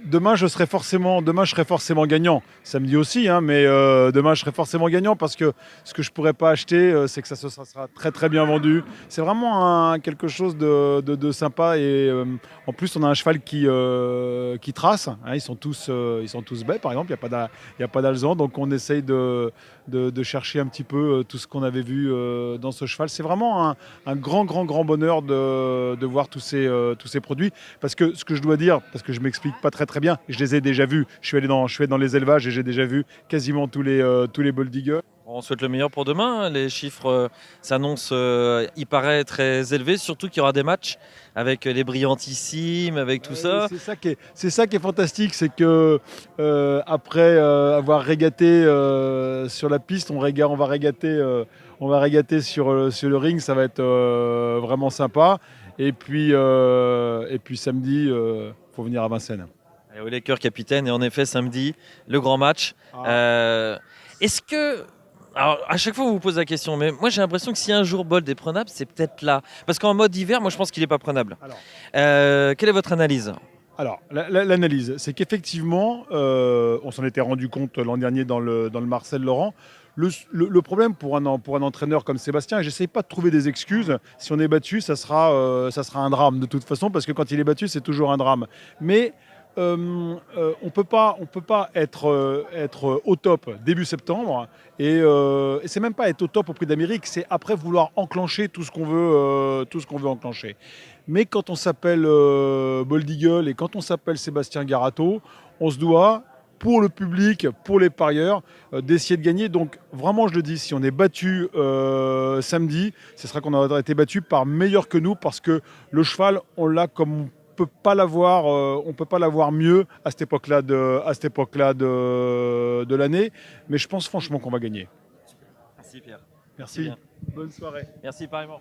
demain, demain, je serai forcément gagnant. Samedi aussi, hein, mais demain, je serai forcément gagnant parce que ce que je pourrais pas acheter, c'est que ça sera très très bien vendu. C'est vraiment quelque chose de sympa et en plus, on a un cheval qui trace. Hein, ils sont tous baies, par exemple. Il y a pas d'alezan, donc on essaye de chercher un petit peu tout ce qu'on avait vu dans ce cheval. C'est vraiment un grand bonheur de voir tous ces produits. Parce que ce que je dois dire, parce que je m'explique pas très bien, je les ai déjà vus. Je suis allé dans les élevages et j'ai déjà vu quasiment tous les Bold Eagles. On souhaite le meilleur pour demain, hein. Les chiffres s'annoncent, il paraît, très élevés, surtout qu'il y aura des matchs avec les Brillantissimes, avec tout Ouais, ça. c'est ça qui est fantastique, c'est que après avoir régaté sur la piste, on va régater sur le ring, ça va être vraiment sympa. Et puis samedi, faut venir à Vincennes. Allez, au Laker capitaine, et en effet, samedi, le grand match. Ah. Euh, Est-ce que. Alors, à chaque fois, on vous pose la question, mais moi j'ai l'impression que si un jour Bold est prenable, c'est peut-être là. Parce qu'en mode hiver, moi je pense qu'il n'est pas prenable. Alors, Quelle est votre analyse? L'analyse, c'est qu'effectivement, on s'en était rendu compte l'an dernier dans le Marcel Laurent. Le problème pour un entraîneur comme Sébastien, et j'essaye pas de trouver des excuses, si on est battu, ça sera un drame de toute façon, parce que quand il est battu, c'est toujours un drame. Mais on peut pas être au top début septembre et c'est même pas être au top au Prix d'Amérique, c'est après vouloir enclencher tout ce qu'on veut enclencher. Mais quand on s'appelle Bold Eagle et quand on s'appelle Sébastien Garato, on se doit, pour le public, pour les parieurs, d'essayer de gagner. Donc vraiment, je le dis, si on est battu samedi, ce sera qu'on aura été battu par meilleur que nous parce que le cheval, on l'a comme on peut pas l'avoir mieux à cette époque-là de l'année. Mais je pense franchement qu'on va gagner. Merci Pierre. Merci Merci. bien. Bonne soirée. Merci pareillement.